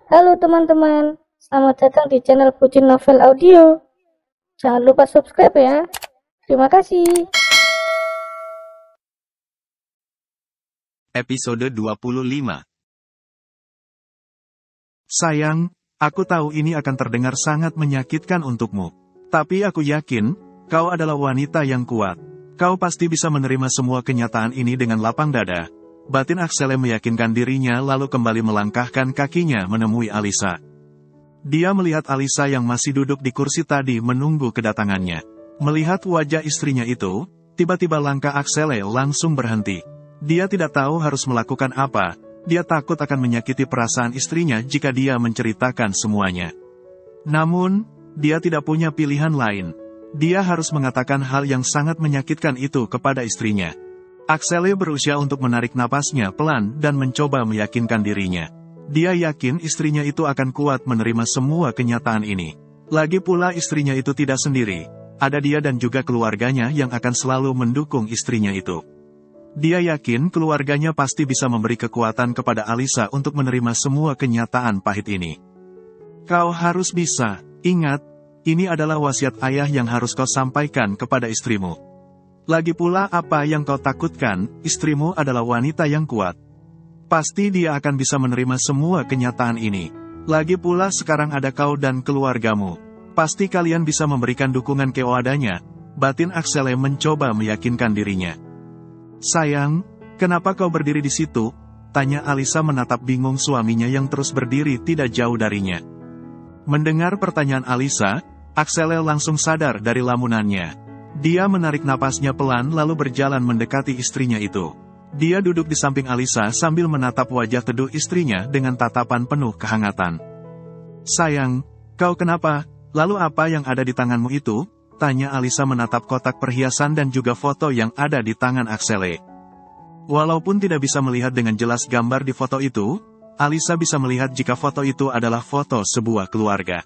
Halo teman-teman, selamat datang di channel Pucin Novel Audio. Jangan lupa subscribe ya. Terima kasih. Episode 25. Sayang, aku tahu ini akan terdengar sangat menyakitkan untukmu. Tapi aku yakin, kau adalah wanita yang kuat. Kau pasti bisa menerima semua kenyataan ini dengan lapang dada. Batin Axele meyakinkan dirinya lalu kembali melangkahkan kakinya menemui Alisa. Dia melihat Alisa yang masih duduk di kursi tadi menunggu kedatangannya. Melihat wajah istrinya itu, tiba-tiba langkah Axele langsung berhenti. Dia tidak tahu harus melakukan apa, dia takut akan menyakiti perasaan istrinya jika dia menceritakan semuanya. Namun, dia tidak punya pilihan lain. Dia harus mengatakan hal yang sangat menyakitkan itu kepada istrinya. Axele berusaha untuk menarik napasnya pelan dan mencoba meyakinkan dirinya. Dia yakin istrinya itu akan kuat menerima semua kenyataan ini. Lagi pula istrinya itu tidak sendiri. Ada dia dan juga keluarganya yang akan selalu mendukung istrinya itu. Dia yakin keluarganya pasti bisa memberi kekuatan kepada Alisa untuk menerima semua kenyataan pahit ini. Kau harus bisa, ingat, ini adalah wasiat ayah yang harus kau sampaikan kepada istrimu. Lagi pula apa yang kau takutkan, istrimu adalah wanita yang kuat. Pasti dia akan bisa menerima semua kenyataan ini. Lagi pula sekarang ada kau dan keluargamu. Pasti kalian bisa memberikan dukungan kewadanya. Batin Axele mencoba meyakinkan dirinya. Sayang, kenapa kau berdiri di situ? Tanya Alisa menatap bingung suaminya yang terus berdiri tidak jauh darinya. Mendengar pertanyaan Alisa, Axele langsung sadar dari lamunannya. Dia menarik napasnya pelan lalu berjalan mendekati istrinya itu. Dia duduk di samping Alisa sambil menatap wajah teduh istrinya dengan tatapan penuh kehangatan. Sayang, kau kenapa? Lalu apa yang ada di tanganmu itu? Tanya Alisa menatap kotak perhiasan dan juga foto yang ada di tangan Axele. Walaupun tidak bisa melihat dengan jelas gambar di foto itu, Alisa bisa melihat jika foto itu adalah foto sebuah keluarga.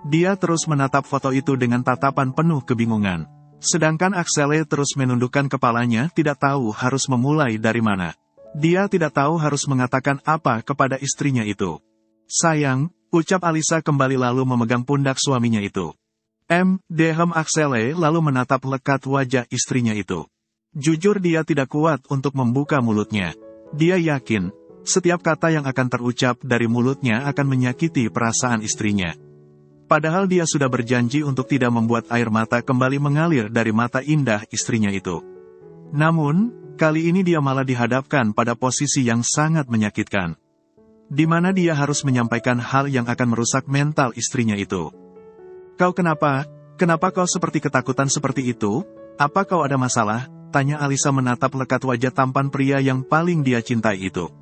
Dia terus menatap foto itu dengan tatapan penuh kebingungan. Sedangkan Axele terus menundukkan kepalanya tidak tahu harus memulai dari mana. Dia tidak tahu harus mengatakan apa kepada istrinya itu. Sayang, ucap Alisa kembali lalu memegang pundak suaminya itu. Dehem Axele lalu menatap lekat wajah istrinya itu. Jujur dia tidak kuat untuk membuka mulutnya. Dia yakin, setiap kata yang akan terucap dari mulutnya akan menyakiti perasaan istrinya. Padahal dia sudah berjanji untuk tidak membuat air mata kembali mengalir dari mata indah istrinya itu. Namun, kali ini dia malah dihadapkan pada posisi yang sangat menyakitkan. Di mana dia harus menyampaikan hal yang akan merusak mental istrinya itu. Kau kenapa? Kenapa kau seperti ketakutan seperti itu? Apa kau ada masalah? Tanya Alisa menatap lekat wajah tampan pria yang paling dia cintai itu.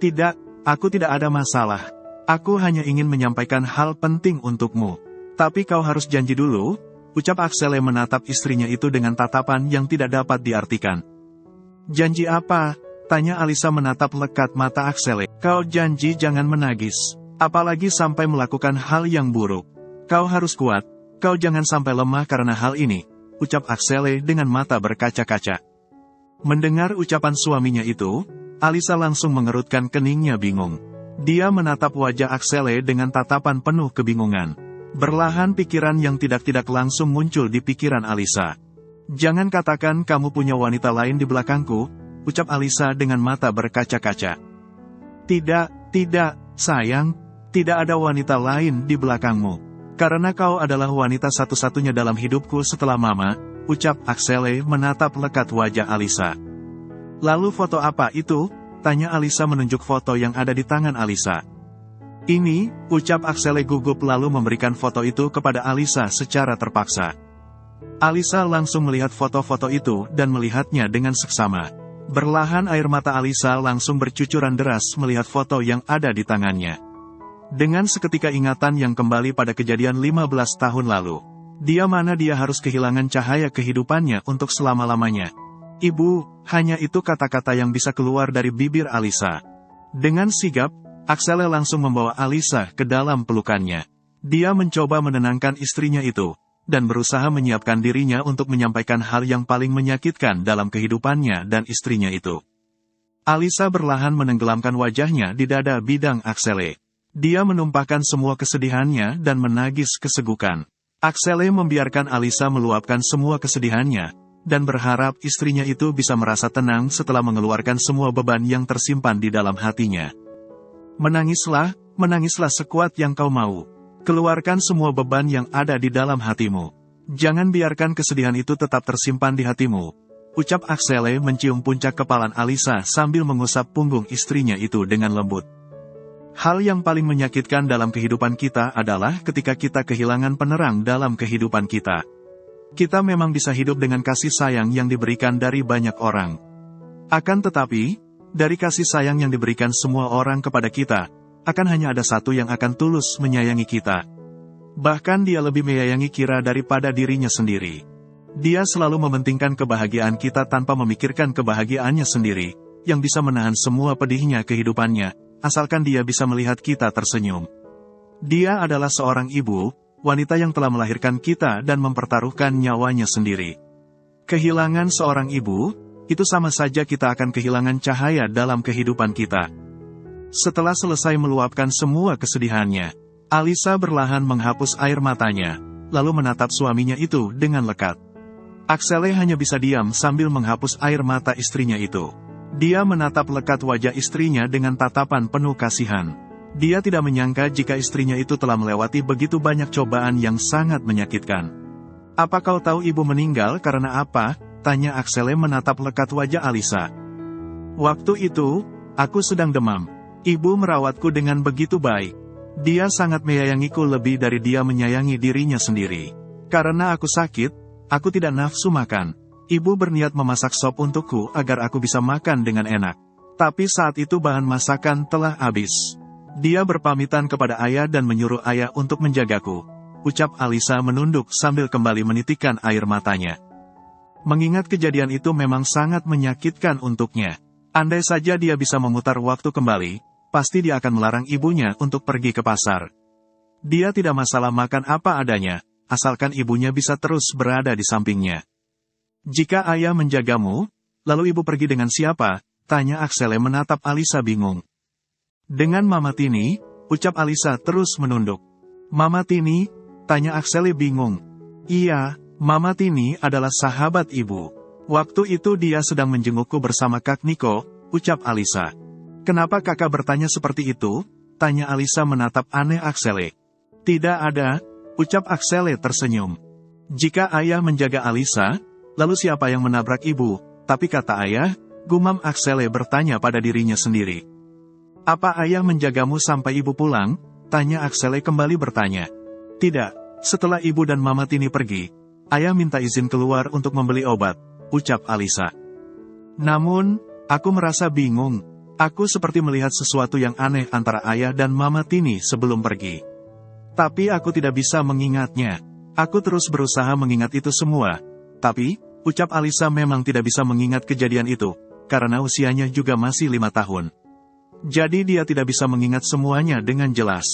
Tidak, aku tidak ada masalah. Aku hanya ingin menyampaikan hal penting untukmu. Tapi kau harus janji dulu, ucap Axele menatap istrinya itu dengan tatapan yang tidak dapat diartikan. Janji apa? Tanya Alisa menatap lekat mata Axele. Kau janji jangan menangis, apalagi sampai melakukan hal yang buruk. Kau harus kuat, kau jangan sampai lemah karena hal ini, ucap Axele dengan mata berkaca-kaca. Mendengar ucapan suaminya itu, Alisa langsung mengerutkan keningnya bingung. Dia menatap wajah Axele dengan tatapan penuh kebingungan. Berlahan pikiran yang tidak langsung muncul di pikiran Alisa. Jangan katakan kamu punya wanita lain di belakangku, ucap Alisa dengan mata berkaca-kaca. Tidak, sayang, tidak ada wanita lain di belakangmu. Karena kau adalah wanita satu-satunya dalam hidupku setelah Mama, ucap Axele menatap lekat wajah Alisa. Lalu foto apa itu? Tanya Alisa menunjuk foto yang ada di tangan Alisa. Ini, ucap Axele gugup lalu memberikan foto itu kepada Alisa secara terpaksa. Alisa langsung melihat foto-foto itu dan melihatnya dengan seksama. Berlahan air mata Alisa langsung bercucuran deras melihat foto yang ada di tangannya. Dengan seketika ingatan yang kembali pada kejadian 15 tahun lalu. Dia harus kehilangan cahaya kehidupannya untuk selama-lamanya. Ibu, hanya itu kata-kata yang bisa keluar dari bibir Alisa. Dengan sigap, Axele langsung membawa Alisa ke dalam pelukannya. Dia mencoba menenangkan istrinya itu, dan berusaha menyiapkan dirinya untuk menyampaikan hal yang paling menyakitkan dalam kehidupannya dan istrinya itu. Alisa berlahan menenggelamkan wajahnya di dada bidang Axele. Dia menumpahkan semua kesedihannya dan menagis kesegukan. Axele membiarkan Alisa meluapkan semua kesedihannya, dan berharap istrinya itu bisa merasa tenang setelah mengeluarkan semua beban yang tersimpan di dalam hatinya. Menangislah, menangislah sekuat yang kau mau. Keluarkan semua beban yang ada di dalam hatimu. Jangan biarkan kesedihan itu tetap tersimpan di hatimu, ucap Axele mencium puncak kepala Alisa sambil mengusap punggung istrinya itu dengan lembut. Hal yang paling menyakitkan dalam kehidupan kita adalah ketika kita kehilangan penerang dalam kehidupan kita. Kita memang bisa hidup dengan kasih sayang yang diberikan dari banyak orang. Akan tetapi, dari kasih sayang yang diberikan semua orang kepada kita, akan hanya ada satu yang akan tulus menyayangi kita. Bahkan dia lebih menyayangi Kira daripada dirinya sendiri. Dia selalu mementingkan kebahagiaan kita tanpa memikirkan kebahagiaannya sendiri, yang bisa menahan semua pedihnya kehidupannya, asalkan dia bisa melihat kita tersenyum. Dia adalah seorang ibu, wanita yang telah melahirkan kita dan mempertaruhkan nyawanya sendiri. Kehilangan seorang ibu, itu sama saja kita akan kehilangan cahaya dalam kehidupan kita. Setelah selesai meluapkan semua kesedihannya, Alisa berlahan menghapus air matanya, lalu menatap suaminya itu dengan lekat. Axele hanya bisa diam sambil menghapus air mata istrinya itu. Dia menatap lekat wajah istrinya dengan tatapan penuh kasihan. Dia tidak menyangka jika istrinya itu telah melewati begitu banyak cobaan yang sangat menyakitkan. "Apa kau tahu ibu meninggal karena apa?" tanya Axele menatap lekat wajah Alisa. "Waktu itu, aku sedang demam. Ibu merawatku dengan begitu baik. Dia sangat menyayangiku lebih dari dia menyayangi dirinya sendiri. Karena aku sakit, aku tidak nafsu makan. Ibu berniat memasak sop untukku agar aku bisa makan dengan enak. Tapi saat itu bahan masakan telah habis. Dia berpamitan kepada ayah dan menyuruh ayah untuk menjagaku," ucap Alisa menunduk sambil kembali menitikkan air matanya. Mengingat kejadian itu memang sangat menyakitkan untuknya. Andai saja dia bisa memutar waktu kembali, pasti dia akan melarang ibunya untuk pergi ke pasar. Dia tidak masalah makan apa adanya, asalkan ibunya bisa terus berada di sampingnya. "Jika ayah menjagamu, lalu ibu pergi dengan siapa?" tanya Axele menatap Alisa bingung. "Dengan Mama Tini," ucap Alisa terus menunduk. "Mama Tini?" tanya Axele bingung. "Iya, Mama Tini adalah sahabat ibu. Waktu itu dia sedang menjengukku bersama Kak Niko," ucap Alisa. "Kenapa kakak bertanya seperti itu?" tanya Alisa menatap aneh Axele. "Tidak ada," ucap Axele tersenyum. "Jika ayah menjaga Alisa, lalu siapa yang menabrak ibu?" "Tapi kata ayah," gumam Axele bertanya pada dirinya sendiri. "Apa ayah menjagamu sampai ibu pulang?" tanya Axele kembali bertanya. "Tidak, setelah ibu dan Mama Tini pergi, ayah minta izin keluar untuk membeli obat," ucap Alisa. "Namun, aku merasa bingung. Aku seperti melihat sesuatu yang aneh antara ayah dan Mama Tini sebelum pergi. Tapi aku tidak bisa mengingatnya. Aku terus berusaha mengingat itu semua. Tapi," ucap Alisa memang tidak bisa mengingat kejadian itu, karena usianya juga masih 5 tahun. Jadi dia tidak bisa mengingat semuanya dengan jelas.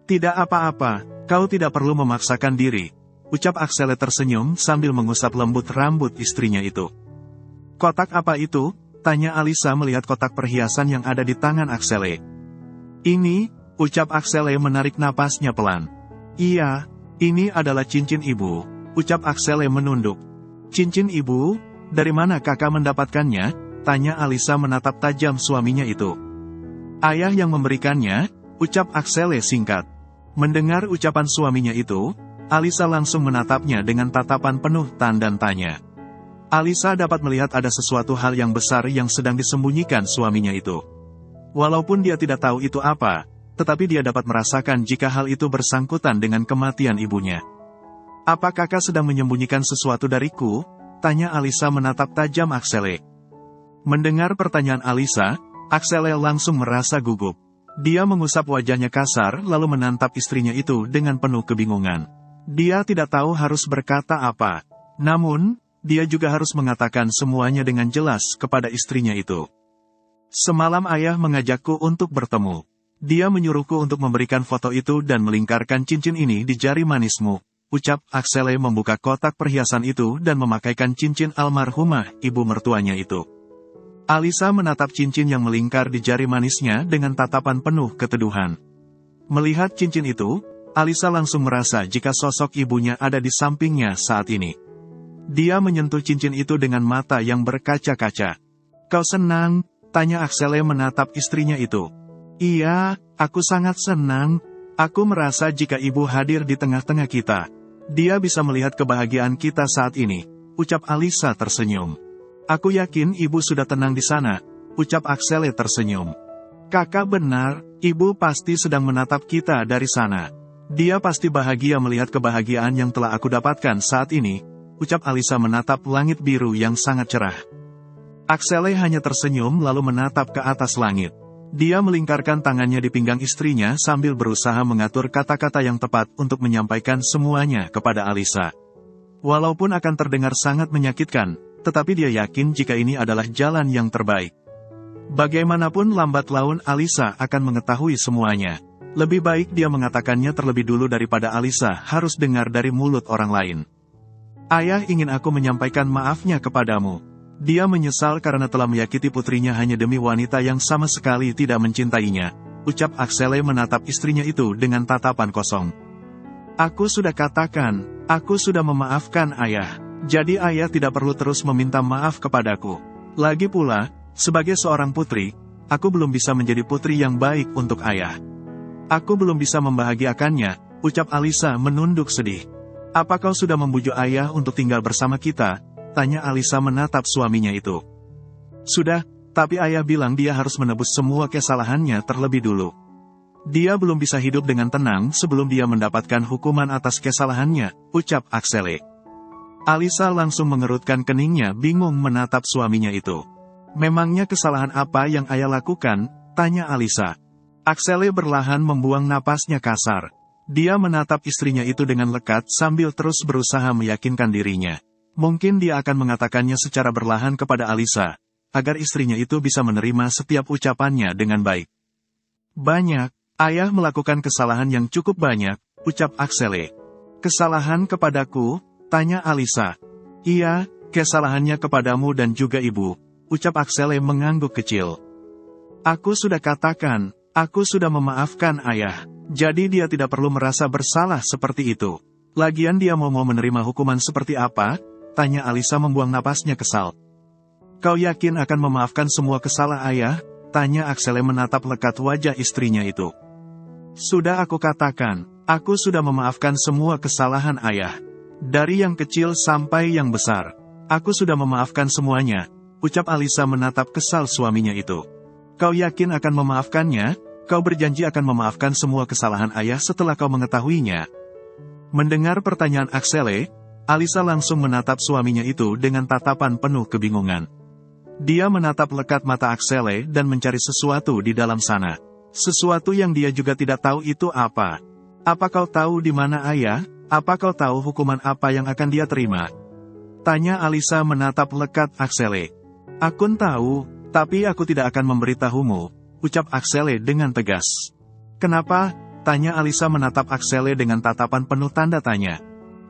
"Tidak apa-apa, kau tidak perlu memaksakan diri," ucap Axele tersenyum sambil mengusap lembut rambut istrinya itu. "Kotak apa itu?" tanya Alisa melihat kotak perhiasan yang ada di tangan Axele. "Ini," ucap Axele menarik napasnya pelan. "Iya, ini adalah cincin ibu," ucap Axele menunduk. "Cincin ibu? Dari mana kakak mendapatkannya?" tanya Alisa menatap tajam suaminya itu. "Ayah yang memberikannya," ucap Axele singkat. Mendengar ucapan suaminya itu, Alisa langsung menatapnya dengan tatapan penuh tanda tanya. Alisa dapat melihat ada sesuatu hal yang besar yang sedang disembunyikan suaminya itu. Walaupun dia tidak tahu itu apa, tetapi dia dapat merasakan jika hal itu bersangkutan dengan kematian ibunya. "Apa kakak sedang menyembunyikan sesuatu dariku?" tanya Alisa menatap tajam Axele. Mendengar pertanyaan Alisa, Axele langsung merasa gugup. Dia mengusap wajahnya kasar lalu menatap istrinya itu dengan penuh kebingungan. Dia tidak tahu harus berkata apa. Namun, dia juga harus mengatakan semuanya dengan jelas kepada istrinya itu. "Semalam ayah mengajakku untuk bertemu. Dia menyuruhku untuk memberikan foto itu dan melingkarkan cincin ini di jari manismu," ucap Axele membuka kotak perhiasan itu dan memakaikan cincin almarhumah ibu mertuanya itu. Alisa menatap cincin yang melingkar di jari manisnya dengan tatapan penuh keteduhan. Melihat cincin itu, Alisa langsung merasa jika sosok ibunya ada di sampingnya saat ini. Dia menyentuh cincin itu dengan mata yang berkaca-kaca. "Kau senang?" tanya Axele menatap istrinya itu. "Iya, aku sangat senang. Aku merasa jika ibu hadir di tengah-tengah kita, dia bisa melihat kebahagiaan kita saat ini," ucap Alisa tersenyum. "Aku yakin ibu sudah tenang di sana," ucap Axele tersenyum. "Kakak benar, ibu pasti sedang menatap kita dari sana. Dia pasti bahagia melihat kebahagiaan yang telah aku dapatkan saat ini," ucap Alisa menatap langit biru yang sangat cerah. Axele hanya tersenyum lalu menatap ke atas langit. Dia melingkarkan tangannya di pinggang istrinya sambil berusaha mengatur kata-kata yang tepat untuk menyampaikan semuanya kepada Alisa. Walaupun akan terdengar sangat menyakitkan, tetapi dia yakin jika ini adalah jalan yang terbaik. Bagaimanapun lambat laun Alisa akan mengetahui semuanya. Lebih baik dia mengatakannya terlebih dulu daripada Alisa harus dengar dari mulut orang lain. "Ayah ingin aku menyampaikan maafnya kepadamu. Dia menyesal karena telah menyakiti putrinya hanya demi wanita yang sama sekali tidak mencintainya," ucap Axele menatap istrinya itu dengan tatapan kosong. "Aku sudah katakan, aku sudah memaafkan ayah. Jadi ayah tidak perlu terus meminta maaf kepadaku. Lagi pula, sebagai seorang putri, aku belum bisa menjadi putri yang baik untuk ayah. Aku belum bisa membahagiakannya," ucap Alisa menunduk sedih. "Apa kau sudah membujuk ayah untuk tinggal bersama kita?" tanya Alisa menatap suaminya itu. "Sudah, tapi ayah bilang dia harus menebus semua kesalahannya terlebih dulu. Dia belum bisa hidup dengan tenang sebelum dia mendapatkan hukuman atas kesalahannya," ucap Axele. Alisa langsung mengerutkan keningnya bingung menatap suaminya itu. "Memangnya kesalahan apa yang ayah lakukan?" tanya Alisa. Axele berlahan membuang napasnya kasar. Dia menatap istrinya itu dengan lekat sambil terus berusaha meyakinkan dirinya. Mungkin dia akan mengatakannya secara berlahan kepada Alisa, agar istrinya itu bisa menerima setiap ucapannya dengan baik. "Banyak, ayah melakukan kesalahan yang cukup banyak," ucap Axele. "Kesalahan kepadaku?" tanya Alisa. "Iya, kesalahannya kepadamu dan juga ibu," ucap Axele mengangguk kecil. "Aku sudah katakan, aku sudah memaafkan ayah. Jadi dia tidak perlu merasa bersalah seperti itu. Lagian dia mau menerima hukuman seperti apa?" tanya Alisa membuang napasnya kesal. "Kau yakin akan memaafkan semua kesalahan ayah?" tanya Axele menatap lekat wajah istrinya itu. "Sudah aku katakan, aku sudah memaafkan semua kesalahan ayah. Dari yang kecil sampai yang besar. Aku sudah memaafkan semuanya," ucap Alisa menatap kesal suaminya itu. "Kau yakin akan memaafkannya? Kau berjanji akan memaafkan semua kesalahan ayah setelah kau mengetahuinya?" Mendengar pertanyaan Axele, Alisa langsung menatap suaminya itu dengan tatapan penuh kebingungan. Dia menatap lekat mata Axele dan mencari sesuatu di dalam sana. Sesuatu yang dia juga tidak tahu itu apa. "Apa kau tahu di mana ayah? Apa kau tahu hukuman apa yang akan dia terima?" tanya Alisa menatap lekat Axele. "Aku tahu, tapi aku tidak akan memberitahumu," ucap Axele dengan tegas. "Kenapa?" tanya Alisa menatap Axele dengan tatapan penuh tanda tanya.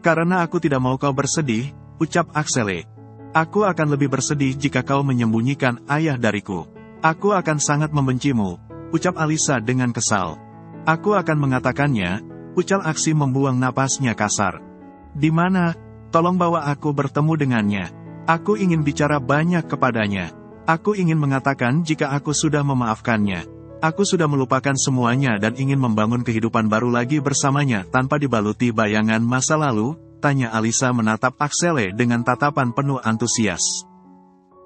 "Karena aku tidak mau kau bersedih," ucap Axele. "Aku akan lebih bersedih jika kau menyembunyikan ayah dariku. Aku akan sangat membencimu," ucap Alisa dengan kesal. "Aku akan mengatakannya," ucap Aksi membuang napasnya kasar. "Di mana? Tolong bawa aku bertemu dengannya. Aku ingin bicara banyak kepadanya. Aku ingin mengatakan jika aku sudah memaafkannya. Aku sudah melupakan semuanya dan ingin membangun kehidupan baru lagi bersamanya tanpa dibaluti bayangan masa lalu," tanya Alisa menatap Axele dengan tatapan penuh antusias.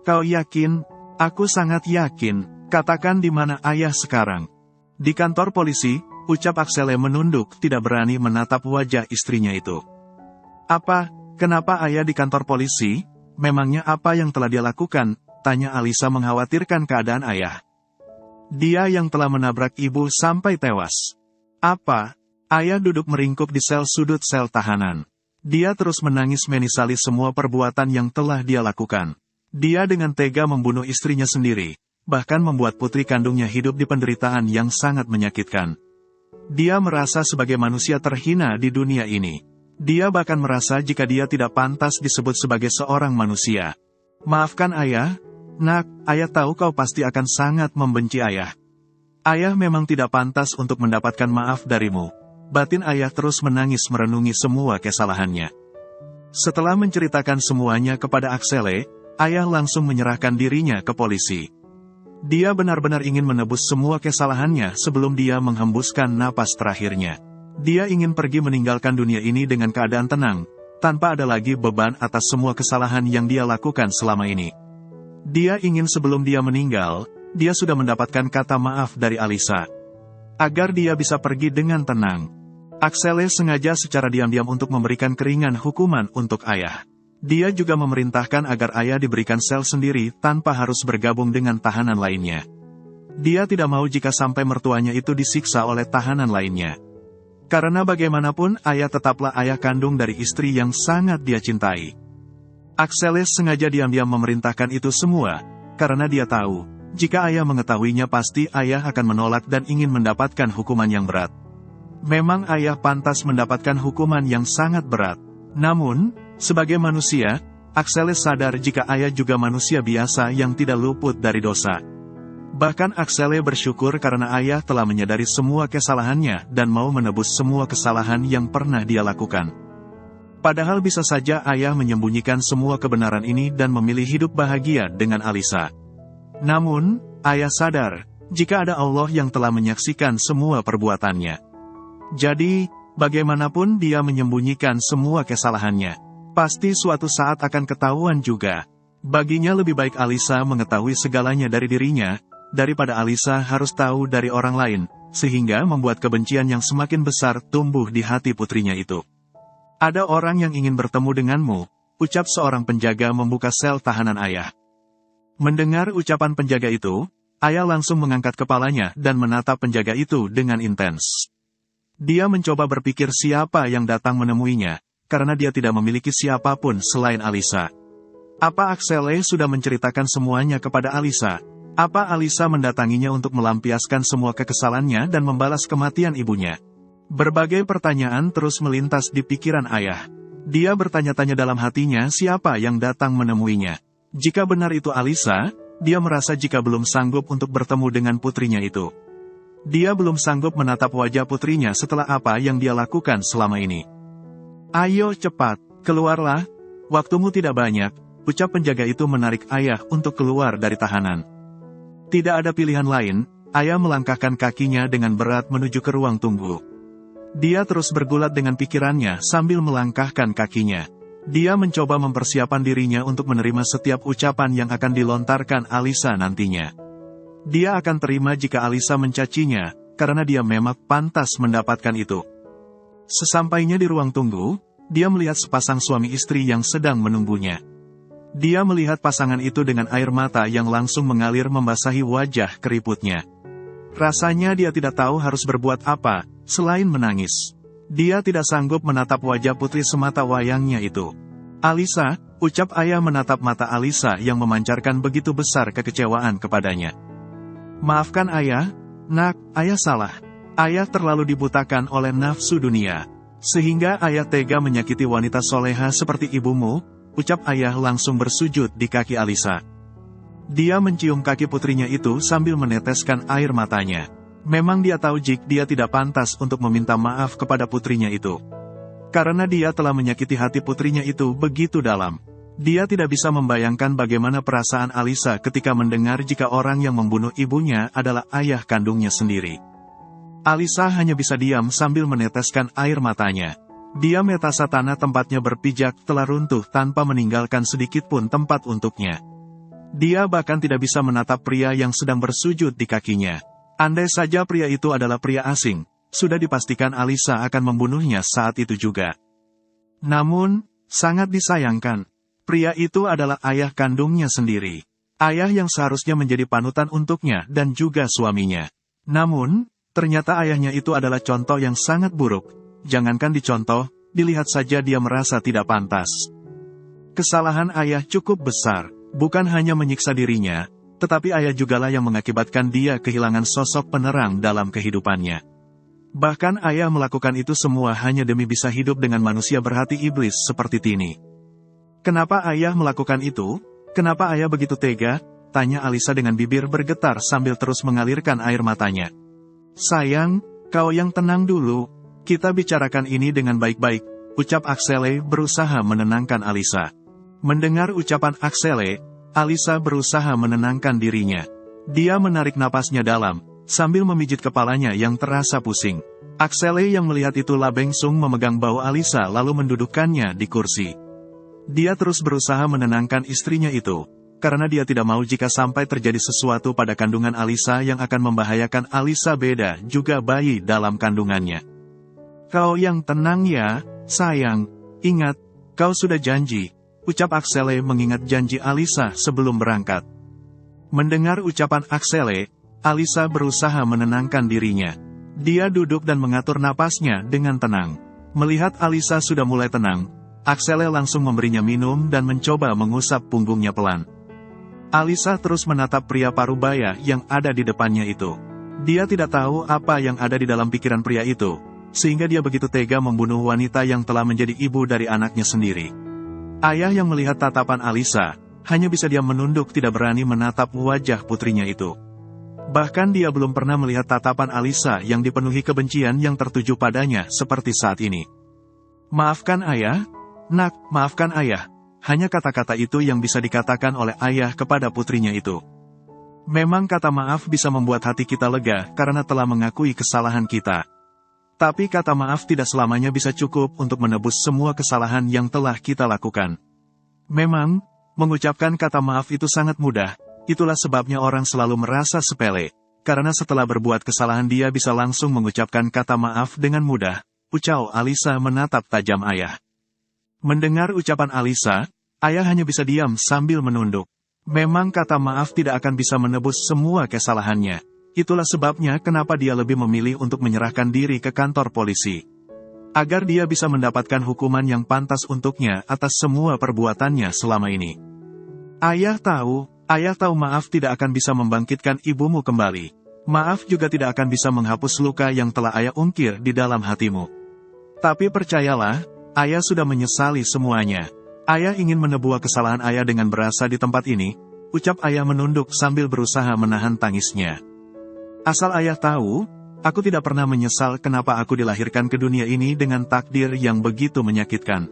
"Kau yakin?" "Aku sangat yakin. Katakan di mana ayah sekarang." "Di kantor polisi," ucap Axele menunduk tidak berani menatap wajah istrinya itu. "Apa? Kenapa ayah di kantor polisi? Memangnya apa yang telah dia lakukan?" tanya Alisa mengkhawatirkan keadaan ayah. "Dia yang telah menabrak ibu sampai tewas." "Apa?" Ayah duduk meringkuk di sel sudut sel tahanan. Dia terus menangis menyesali semua perbuatan yang telah dia lakukan. Dia dengan tega membunuh istrinya sendiri, bahkan membuat putri kandungnya hidup di penderitaan yang sangat menyakitkan. Dia merasa sebagai manusia terhina di dunia ini. Dia bahkan merasa jika dia tidak pantas disebut sebagai seorang manusia. "Maafkan ayah. Nak, ayah tahu kau pasti akan sangat membenci ayah. Ayah memang tidak pantas untuk mendapatkan maaf darimu. Batin ayah terus menangis merenungi semua kesalahannya. Setelah menceritakan semuanya kepada Axele, ayah langsung menyerahkan dirinya ke polisi. Dia benar-benar ingin menebus semua kesalahannya sebelum dia menghembuskan napas terakhirnya. Dia ingin pergi meninggalkan dunia ini dengan keadaan tenang, tanpa ada lagi beban atas semua kesalahan yang dia lakukan selama ini. Dia ingin sebelum dia meninggal, dia sudah mendapatkan kata maaf dari Alisa. Agar dia bisa pergi dengan tenang. Axele sengaja secara diam-diam untuk memberikan keringan hukuman untuk ayah. Dia juga memerintahkan agar ayah diberikan sel sendiri tanpa harus bergabung dengan tahanan lainnya. Dia tidak mau jika sampai mertuanya itu disiksa oleh tahanan lainnya. Karena bagaimanapun ayah tetaplah ayah kandung dari istri yang sangat dia cintai. Axele sengaja diam-diam memerintahkan itu semua, karena dia tahu, jika ayah mengetahuinya pasti ayah akan menolak dan ingin mendapatkan hukuman yang berat. Memang ayah pantas mendapatkan hukuman yang sangat berat. Namun, sebagai manusia, Axele sadar jika ayah juga manusia biasa yang tidak luput dari dosa. Bahkan Axele bersyukur karena ayah telah menyadari semua kesalahannya dan mau menebus semua kesalahan yang pernah dia lakukan. Padahal bisa saja ayah menyembunyikan semua kebenaran ini dan memilih hidup bahagia dengan Alisa. Namun, ayah sadar, jika ada Allah yang telah menyaksikan semua perbuatannya. Jadi, bagaimanapun dia menyembunyikan semua kesalahannya, pasti suatu saat akan ketahuan juga. Baginya lebih baik Alisa mengetahui segalanya dari dirinya, daripada Alisa harus tahu dari orang lain, sehingga membuat kebencian yang semakin besar tumbuh di hati putrinya itu. Ada orang yang ingin bertemu denganmu, ucap seorang penjaga membuka sel tahanan ayah. Mendengar ucapan penjaga itu, ayah langsung mengangkat kepalanya dan menatap penjaga itu dengan intens. Dia mencoba berpikir siapa yang datang menemuinya, karena dia tidak memiliki siapapun selain Alisa. Apa Axele sudah menceritakan semuanya kepada Alisa? Apa Alisa mendatanginya untuk melampiaskan semua kekesalannya dan membalas kematian ibunya? Berbagai pertanyaan terus melintas di pikiran ayah. Dia bertanya-tanya dalam hatinya siapa yang datang menemuinya. Jika benar itu Alisa, dia merasa jika belum sanggup untuk bertemu dengan putrinya itu. Dia belum sanggup menatap wajah putrinya setelah apa yang dia lakukan selama ini. Ayo cepat, keluarlah, waktumu tidak banyak, ucap penjaga itu menarik ayah untuk keluar dari tahanan. Tidak ada pilihan lain, ayah melangkahkan kakinya dengan berat menuju ke ruang tunggu. Dia terus bergulat dengan pikirannya sambil melangkahkan kakinya. Dia mencoba mempersiapkan dirinya untuk menerima setiap ucapan yang akan dilontarkan Alisa nantinya. Dia akan terima jika Alisa mencacinya, karena dia memang pantas mendapatkan itu. Sesampainya di ruang tunggu, dia melihat sepasang suami istri yang sedang menunggunya. Dia melihat pasangan itu dengan air mata yang langsung mengalir membasahi wajah keriputnya. Rasanya dia tidak tahu harus berbuat apa, selain menangis. Dia tidak sanggup menatap wajah putri semata wayangnya itu. Alisa, ucap ayah menatap mata Alisa yang memancarkan begitu besar kekecewaan kepadanya. Maafkan ayah, nak, ayah salah. Ayah terlalu dibutakan oleh nafsu dunia. Sehingga ayah tega menyakiti wanita soleha seperti ibumu, ucap ayah langsung bersujud di kaki Alisa. Dia mencium kaki putrinya itu sambil meneteskan air matanya. Memang dia tahu jika dia tidak pantas untuk meminta maaf kepada putrinya itu. Karena dia telah menyakiti hati putrinya itu begitu dalam. Dia tidak bisa membayangkan bagaimana perasaan Alisa ketika mendengar jika orang yang membunuh ibunya adalah ayah kandungnya sendiri. Alisa hanya bisa diam sambil meneteskan air matanya. Dia metasa tanah tempatnya berpijak telah runtuh tanpa meninggalkan sedikit pun tempat untuknya. Dia bahkan tidak bisa menatap pria yang sedang bersujud di kakinya. Andai saja pria itu adalah pria asing, sudah dipastikan Alisa akan membunuhnya saat itu juga. Namun, sangat disayangkan, pria itu adalah ayah kandungnya sendiri. Ayah yang seharusnya menjadi panutan untuknya dan juga suaminya. Namun, ternyata ayahnya itu adalah contoh yang sangat buruk. Jangankan dicontoh, dilihat saja dia merasa tidak pantas. Kesalahan ayah cukup besar, bukan hanya menyiksa dirinya, tetapi ayah jugalah yang mengakibatkan dia kehilangan sosok penerang dalam kehidupannya. Bahkan ayah melakukan itu semua hanya demi bisa hidup dengan manusia berhati iblis seperti Tini. Kenapa ayah melakukan itu? Kenapa ayah begitu tega? Tanya Alisa dengan bibir bergetar sambil terus mengalirkan air matanya. Sayang, kau yang tenang dulu. Kita bicarakan ini dengan baik-baik, ucap Axele berusaha menenangkan Alisa. Mendengar ucapan Axele, Alisa berusaha menenangkan dirinya. Dia menarik napasnya dalam, sambil memijit kepalanya yang terasa pusing. Axele yang melihat itu langsung memegang bahu Alisa lalu mendudukkannya di kursi. Dia terus berusaha menenangkan istrinya itu, karena dia tidak mau jika sampai terjadi sesuatu pada kandungan Alisa yang akan membahayakan Alisa beda juga bayi dalam kandungannya. Kau yang tenang ya, sayang. Ingat, kau sudah janji, ucap Axele mengingat janji Alisa sebelum berangkat. Mendengar ucapan Axele, Alisa berusaha menenangkan dirinya. Dia duduk dan mengatur napasnya dengan tenang. Melihat Alisa sudah mulai tenang, Axele langsung memberinya minum dan mencoba mengusap punggungnya pelan. Alisa terus menatap pria parubaya yang ada di depannya itu. Dia tidak tahu apa yang ada di dalam pikiran pria itu, sehingga dia begitu tega membunuh wanita yang telah menjadi ibu dari anaknya sendiri. Ayah yang melihat tatapan Alisa, hanya bisa diam menunduk tidak berani menatap wajah putrinya itu. Bahkan dia belum pernah melihat tatapan Alisa yang dipenuhi kebencian yang tertuju padanya seperti saat ini. Maafkan ayah, nak, maafkan ayah. Hanya kata-kata itu yang bisa dikatakan oleh ayah kepada putrinya itu. Memang kata maaf bisa membuat hati kita lega karena telah mengakui kesalahan kita. Tapi kata maaf tidak selamanya bisa cukup untuk menebus semua kesalahan yang telah kita lakukan. Memang, mengucapkan kata maaf itu sangat mudah. Itulah sebabnya orang selalu merasa sepele, karena setelah berbuat kesalahan dia bisa langsung mengucapkan kata maaf dengan mudah, ucap Alisa menatap tajam ayah. Mendengar ucapan Alisa, ayah hanya bisa diam sambil menunduk. Memang kata maaf tidak akan bisa menebus semua kesalahannya. Itulah sebabnya kenapa dia lebih memilih untuk menyerahkan diri ke kantor polisi. Agar dia bisa mendapatkan hukuman yang pantas untuknya atas semua perbuatannya selama ini. Ayah tahu maaf tidak akan bisa membangkitkan ibumu kembali. Maaf juga tidak akan bisa menghapus luka yang telah ayah ungkir di dalam hatimu. Tapi percayalah, ayah sudah menyesali semuanya. Ayah ingin menebuah kesalahan ayah dengan berasa di tempat ini, ucap ayah menunduk sambil berusaha menahan tangisnya. Asal ayah tahu, aku tidak pernah menyesal kenapa aku dilahirkan ke dunia ini dengan takdir yang begitu menyakitkan.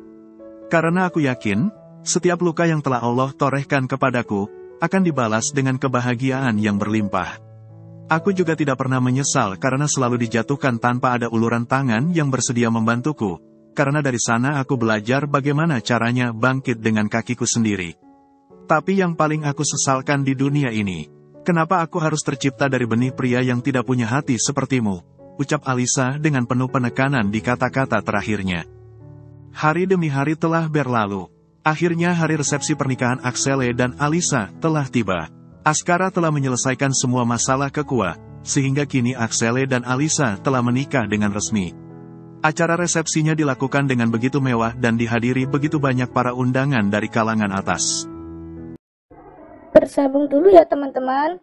Karena aku yakin, setiap luka yang telah Allah torehkan kepadaku, akan dibalas dengan kebahagiaan yang berlimpah. Aku juga tidak pernah menyesal karena selalu dijatuhkan tanpa ada uluran tangan yang bersedia membantuku, karena dari sana aku belajar bagaimana caranya bangkit dengan kakiku sendiri. Tapi yang paling aku sesalkan di dunia ini, kenapa aku harus tercipta dari benih pria yang tidak punya hati sepertimu, ucap Alisa dengan penuh penekanan di kata-kata terakhirnya. Hari demi hari telah berlalu. Akhirnya hari resepsi pernikahan Axele dan Alisa telah tiba. Askara telah menyelesaikan semua masalah kekua, sehingga kini Axele dan Alisa telah menikah dengan resmi. Acara resepsinya dilakukan dengan begitu mewah dan dihadiri begitu banyak para undangan dari kalangan atas. Bersambung dulu ya teman-teman.